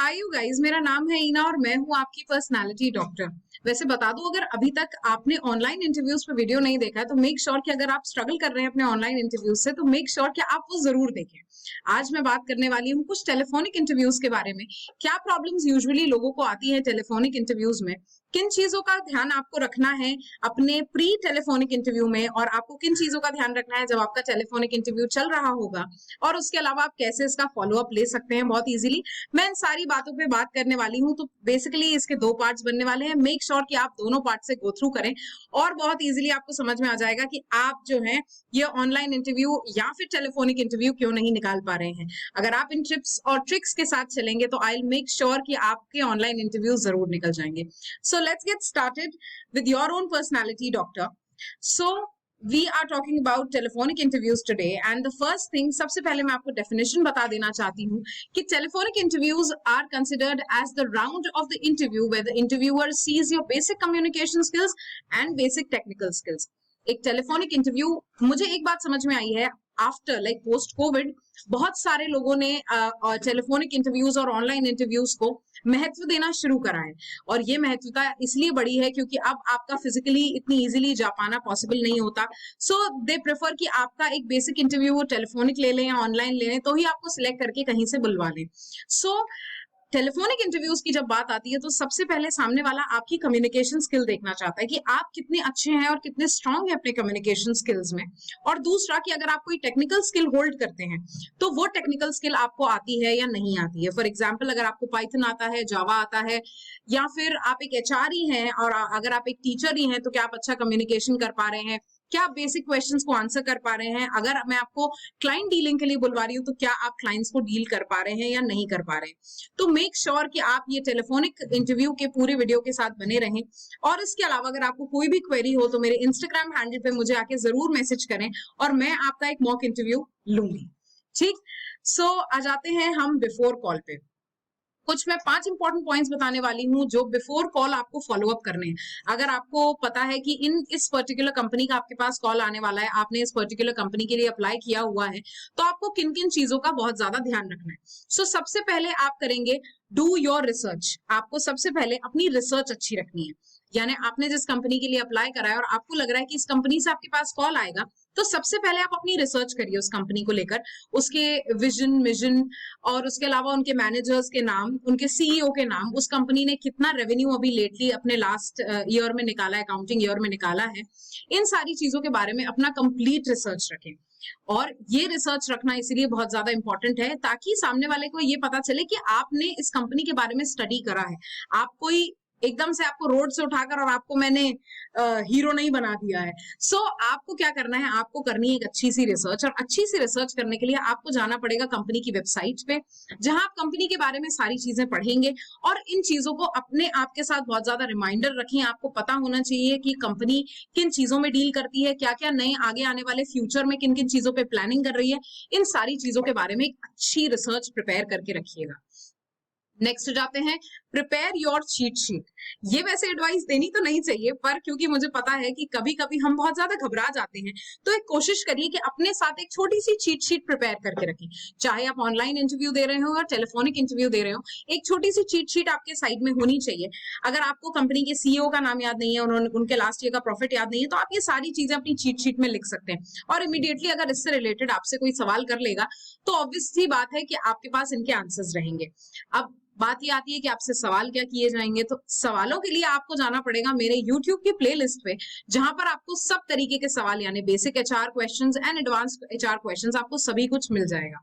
Hi you guys, मेरा नाम है ईना और मैं हूँ आपकी पर्सनालिटी डॉक्टर। वैसे बता दूं, अगर अभी तक आपने ऑनलाइन इंटरव्यूज पे वीडियो नहीं देखा है तो मेक श्योर कि अगर आप स्ट्रगल कर रहे हैं अपने ऑनलाइन इंटरव्यूज से तो मेक श्योर कि आप वो जरूर देखें। आज मैं बात करने वाली हूँ कुछ टेलीफोनिक इंटरव्यूज के बारे में। क्या प्रॉब्लम्स यूजुअली लोगों को आती है टेलीफोनिक इंटरव्यूज में, किन चीजों का ध्यान आपको रखना है अपने प्री टेलीफोनिक इंटरव्यू में, और आपको किन चीजों का ध्यान रखना है जब आपका टेलीफोनिक इंटरव्यू चल रहा होगा, और उसके अलावा आप कैसे इसका फॉलो अप ले सकते हैं बहुत इजीली। मैं इन सारी बातों पे बात करने वाली हूँ। तो बेसिकली इसके दो पार्ट्स बनने वाले हैं। मेक श्योर कि आप दोनों पार्ट से गो थ्रू करें और बहुत इजीली आपको समझ में आ जाएगा कि आप जो है ये ऑनलाइन इंटरव्यू या फिर टेलीफोनिक इंटरव्यू क्यों नहीं निकाल पा रहे हैं। अगर आप इन टिप्स और ट्रिक्स के साथ चलेंगे तो आई विल मेक श्योर कि आपके ऑनलाइन इंटरव्यू जरूर निकल जाएंगे। So let's get started with your own personality doctor. So we are talking about telephonic interviews today, and the first thing, सबसे पहले मैं आपको definition बता देना चाहती हूँ कि telephonic interviews are considered as the round of the interview where the interviewer sees your basic communication skills and basic technical skills. एक टेलीफोनिक इंटरव्यू, मुझे एक बात समझ में आई है आफ्टर लाइक पोस्ट कोविड बहुत सारे लोगों ने टेलीफोनिक इंटरव्यूज और ऑनलाइन इंटरव्यूज को महत्व देना शुरू करा है। और ये महत्वता इसलिए बढ़ी है क्योंकि अब आपका फिजिकली इतनी इजीली जा पाना पॉसिबल नहीं होता। सो दे प्रेफर कि आपका एक बेसिक इंटरव्यू वो टेलीफोनिक ले लें या ऑनलाइन ले लें तो ही आपको सिलेक्ट करके कहीं से बुलवा लें। सो टेलीफोनिक इंटरव्यूज की जब बात आती है तो सबसे पहले सामने वाला आपकी कम्युनिकेशन स्किल देखना चाहता है कि आप कितने अच्छे हैं और कितने स्ट्रांग हैं अपने कम्युनिकेशन स्किल्स में। और दूसरा कि अगर आप कोई टेक्निकल स्किल होल्ड करते हैं तो वो टेक्निकल स्किल आपको आती है या नहीं आती है। फॉर एग्जाम्पल, अगर आपको पाइथन आता है, जावा आता है, या फिर आप एक एचआर ही हैं और अगर आप एक टीचर ही हैं तो क्या आप अच्छा कम्युनिकेशन कर पा रहे हैं, क्या आप बेसिक क्वेश्चंस को आंसर कर पा रहे हैं। अगर मैं आपको क्लाइंट डीलिंग के लिए बुलवा रही हूँ तो क्या आप क्लाइंट्स को डील कर पा रहे हैं या नहीं कर पा रहे हैं। तो मेक श्योर कि आप ये टेलीफोनिक इंटरव्यू के पूरे वीडियो के साथ बने रहें। और इसके अलावा अगर आपको कोई भी क्वेरी हो तो मेरे इंस्टाग्राम हैंडल पे मुझे आके जरूर मैसेज करें और मैं आपका एक मॉक इंटरव्यू लूंगी। ठीक, सो आ जाते हैं हम बिफोर कॉल पे। कुछ मैं 5 इंपॉर्टेंट पॉइंट्स बताने वाली हूँ जो बिफोर कॉल आपको फॉलो अप करने हैं। अगर आपको पता है कि इस पर्टिकुलर कंपनी का आपके पास कॉल आने वाला है, आपने इस पर्टिकुलर कंपनी के लिए अप्लाई किया हुआ है, तो आपको किन किन चीजों का बहुत ज्यादा ध्यान रखना है। सो सबसे पहले आप करेंगे डू योर रिसर्च। आपको सबसे पहले अपनी रिसर्च अच्छी रखनी है। यानी आपने जिस कंपनी के लिए अप्लाई करा है और आपको लग रहा है कि इस कंपनी से आपके पास कॉल आएगा, तो सबसे पहले आप अपनी रिसर्च करिए उस कंपनी को लेकर, उसके विजन मिशन और उसके अलावा उनके मैनेजर्स के नाम, उनके सीईओ के नाम, उस कंपनी ने कितना रेवेन्यू अभी लेटली अपने लास्ट ईयर में निकाला है, अकाउंटिंग ईयर में निकाला है। इन सारी चीजों के बारे में अपना कंप्लीट रिसर्च रखें। और ये रिसर्च रखना इसीलिए बहुत ज्यादा इंपॉर्टेंट है ताकि सामने वाले को ये पता चले कि आपने इस कंपनी के बारे में स्टडी करा है। आप कोई एकदम से आपको रोड से उठाकर और आपको मैंने हीरो नहीं बना दिया है। सो आपको क्या करना है, आपको करनी है एक अच्छी सी रिसर्च। और अच्छी सी रिसर्च करने के लिए आपको जाना पड़ेगा कंपनी की वेबसाइट पे, जहां आप कंपनी के बारे में सारी चीजें पढ़ेंगे। और इन चीजों को अपने आप के साथ बहुत ज्यादा रिमाइंडर रखें। आपको पता होना चाहिए कि कंपनी किन चीजों में डील करती है, क्या क्या नए आगे आने वाले फ्यूचर में किन किन चीजों पे प्लानिंग कर रही है। इन सारी चीजों के बारे में एक अच्छी रिसर्च प्रिपेयर करके रखिएगा। नेक्स्ट जाते हैं प्रिपेयर योर चीट शीट। ये वैसे एडवाइस देनी तो नहीं चाहिए, पर क्योंकि मुझे पता है कि कभी कभी हम बहुत ज्यादा घबरा जाते हैं, तो एक कोशिश करिए कि अपने साथ एक छोटी सी चीट शीट प्रिपेयर करके रखें। चाहे आप ऑनलाइन इंटरव्यू दे रहे हो या टेलीफोनिक इंटरव्यू दे रहे हो, एक छोटी सी चीट शीट आपके साइड में होनी चाहिए। अगर आपको कंपनी के सीईओ का नाम याद नहीं है, उनके लास्ट ईयर का प्रॉफिट याद नहीं है, तो आप ये सारी चीजें अपनी चीट शीट में लिख सकते हैं। और इमीडिएटली अगर इससे रिलेटेड आपसे कोई सवाल कर लेगा तो ऑब्वियस सी बात है कि आपके पास इनके आंसर्स रहेंगे। अब बात ये आती है कि आपसे सवाल क्या किए जाएंगे, तो सवालों के लिए आपको जाना पड़ेगा मेरे YouTube की प्लेलिस्ट पे, जहां पर आपको सब तरीके के सवाल यानी basic HR questions and advance HR questions आपको सभी कुछ मिल जाएगा।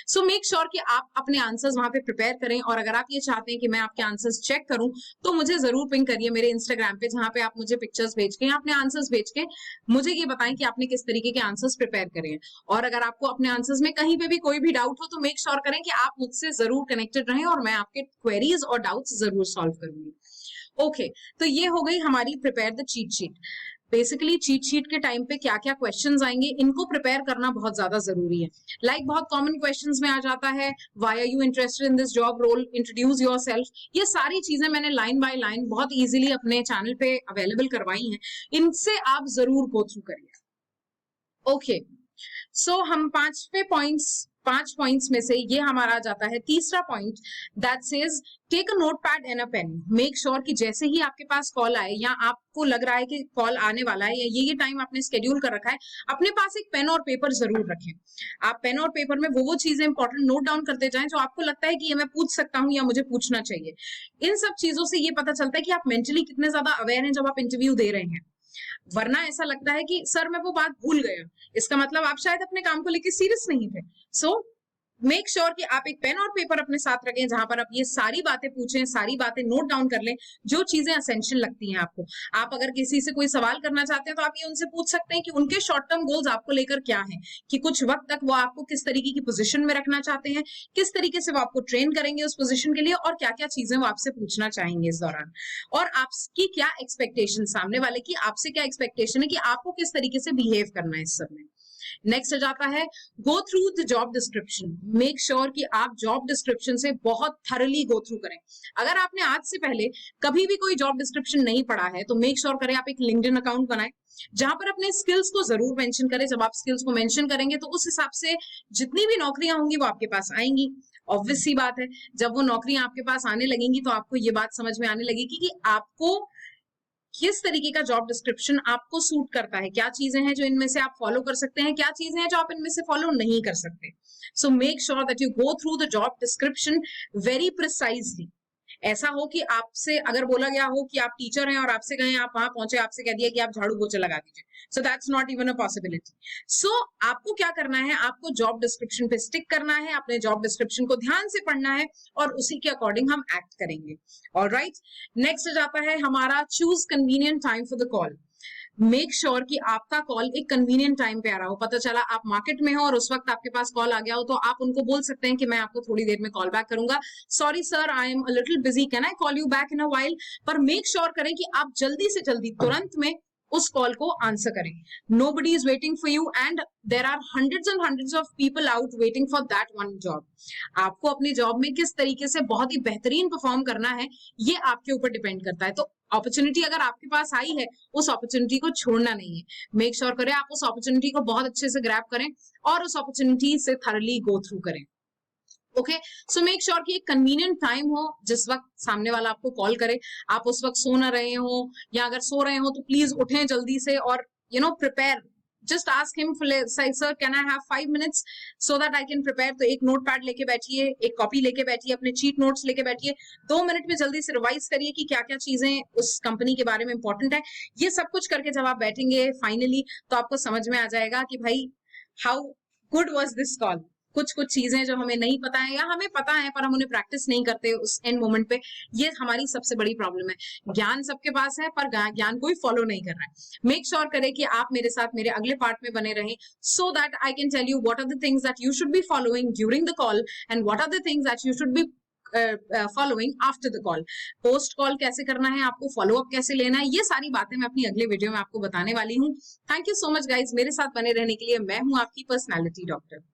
सो मेक श्योर कि आप अपने आंसर्स वहां पे प्रिपेयर करें। और अगर आप ये चाहते हैं कि मैं आपके आंसर्स चेक करूं तो मुझे जरूर पिंग करिए मेरे इंस्टाग्राम पे, जहां पे आप मुझे पिक्चर्स भेज के, अपने आंसर्स भेज के मुझे ये बताएं कि आपने किस तरीके के आंसर्स प्रिपेयर करे हैं। और अगर आपको अपने आंसर्स में कहीं पे भी कोई भी डाउट हो तो मेक श्योर करें कि आप मुझसे जरूर कनेक्टेड रहें और मैं आपके क्वेरीज और डाउट्स जरूर सॉल्व करूंगी। ओके, तो ये हो गई हमारी prepare the cheat sheet. Basically cheat sheet के टाइम पे क्या क्या क्वेश्चंस आएंगे, इनको प्रिपेयर करना बहुत ज्यादा जरूरी है। लाइक बहुत कॉमन क्वेश्चंस में आ जाता है, why are you interested in this job role, introduce yourself. ये सारी चीजें मैंने लाइन बाय लाइन बहुत इजीली अपने चैनल पे अवेलेबल करवाई हैं, इनसे आप जरूर गो थ्रू करिए। ओके, सो हम 5वें पॉइंट्स 5 पॉइंट्स में से ये हमारा आ जाता है तीसरा point, that says take a notepad and a pen. Make sure कि जैसे ही आपके पास कॉल आए या आपको लग रहा है कि कॉल आने वाला है या ये टाइम आपने शेड्यूल कर रखा है, अपने पास एक पेन और पेपर जरूर रखें। आप पेन और पेपर में वो चीजें इंपॉर्टेंट नोट डाउन करते जाएं जो आपको लगता है कि ये मैं पूछ सकता हूँ या मुझे पूछना चाहिए। इन सब चीजों से ये पता चलता है कि आप मेंटली कितने ज्यादा अवेयर हैं जब आप इंटरव्यू दे रहे हैं। वरना ऐसा लगता है कि सर मैं वो बात भूल गया, इसका मतलब आप शायद अपने काम को लेकर सीरियस नहीं थे। सो मेक श्योर कि आप एक पेन और पेपर अपने साथ रखें जहां पर आप ये सारी बातें पूछें, सारी बातें नोट डाउन कर लें जो चीजें असेंशियल लगती हैं आपको। आप अगर किसी से कोई सवाल करना चाहते हैं तो आप ये उनसे पूछ सकते हैं कि उनके शॉर्ट टर्म गोल्स आपको लेकर क्या हैं, कि कुछ वक्त तक वो आपको किस तरीके की पोजीशन में रखना चाहते हैं, किस तरीके से वो आपको ट्रेन करेंगे उस पोजीशन के लिए, और क्या क्या चीजें वो आपसे पूछना चाहेंगे इस दौरान, और आपकी क्या एक्सपेक्टेशन, सामने वाले की आपसे क्या एक्सपेक्टेशन है कि आपको किस तरीके से बिहेव करना है इस सब में। नेक्स्ट आ जाता है go through the job description. Make sure कि आप जॉब डिस्क्रिप्शन से बहुत थरली गो थ्रू करें। अगर आपने आज से पहले कभी भी कोई जॉब डिस्क्रिप्शन नहीं पढ़ा है तो मेक श्योर करें आप एक लिंक्डइन अकाउंट बनाएं जहां पर अपने स्किल्स को जरूर मेंशन करें। जब आप स्किल्स को मेंशन करेंगे तो उस हिसाब से जितनी भी नौकरियां होंगी वो आपके पास आएंगी। ऑब्वियस सी बात है, जब वो नौकरियां आपके पास आने लगेंगी तो आपको ये बात समझ में आने लगेगी कि आपको किस तरीके का जॉब डिस्क्रिप्शन आपको सूट करता है, क्या चीजें हैं जो इनमें से आप फॉलो कर सकते हैं, क्या चीजें हैं जो आप इनमें से फॉलो नहीं कर सकते। So make sure that you go through the job description very precisely. ऐसा हो कि आपसे अगर बोला गया हो कि आप टीचर हैं और आपसे कहें, आप वहां पहुंचे, आपसे कह दिया कि आप झाड़ू पोछा लगा दीजिए, so that's not even a possibility. So आपको क्या करना है, आपको जॉब डिस्क्रिप्शन पे स्टिक करना है, अपने जॉब डिस्क्रिप्शन को ध्यान से पढ़ना है और उसी के अकॉर्डिंग हम एक्ट करेंगे। ऑलराइट, नेक्स्ट जाता है हमारा choose convenient time for the call. Make sure कि आपका कॉल एक कन्वीनियंट टाइम पे आ रहा हो। पता चला आप मार्केट में हो और उस वक्त आपके पास कॉल आ गया हो तो आप उनको बोल सकते हैं कि मैं आपको थोड़ी देर में कॉल बैक करूंगा, sorry sir I am a little busy, can I call you back in a while. पर मेक श्योर करें कि आप जल्दी से जल्दी तुरंत में उस कॉल को आंसर करें। Nobody is waiting for you and there are hundreds and hundreds of people out waiting for that one job. आपको अपनी जॉब में किस तरीके से बहुत ही बेहतरीन परफॉर्म करना है ये आपके ऊपर डिपेंड करता है। तो अपॉर्चुनिटी अगर आपके पास आई है उस अपॉर्चुनिटी को छोड़ना नहीं है। मेक श्योर करें आप उस अपॉर्चुनिटी को बहुत अच्छे से ग्रैब करें और उस अपॉर्चुनिटी से थरली गो थ्रू करें। ओके, सो मेक श्योर कि एक कन्वीनियंट टाइम हो जिस वक्त सामने वाला आपको कॉल करे, आप उस वक्त सो ना रहे हो, या अगर सो रहे हो तो प्लीज उठें जल्दी से और prepare. Just ask him sir can I have 5 minutes so that I can prepare. तो एक नोट पैड लेके बैठिए, एक कॉपी लेके बैठिए, अपने चीट नोट्स लेके बैठिए, 2 मिनट में जल्दी से रिवाइज करिए कि क्या क्या चीजें उस कंपनी के बारे में इंपॉर्टेंट है। ये सब कुछ करके जब आप बैठेंगे फाइनली तो आपको समझ में आ जाएगा कि भाई how good was this call. कुछ चीजें जो हमें नहीं पता है या हमें पता है पर हम उन्हें प्रैक्टिस नहीं करते उस एंड मोमेंट पे, ये हमारी सबसे बड़ी प्रॉब्लम है। ज्ञान सबके पास है पर ज्ञान कोई फॉलो नहीं कर रहा है। मेक श्योर करें कि आप मेरे साथ मेरे अगले पार्ट में बने रहें so that I can tell you what are the things that you should be following during the call and what are the things that you should be following after the call. Post call कैसे करना है, आपको follow up कैसे लेना है, ये सारी बातें मैं अपनी अगले वीडियो में आपको बताने वाली हूँ। Thank you so much guys मेरे साथ बने रहने के लिए। मैं हूँ आपकी पर्सनैलिटी डॉक्टर।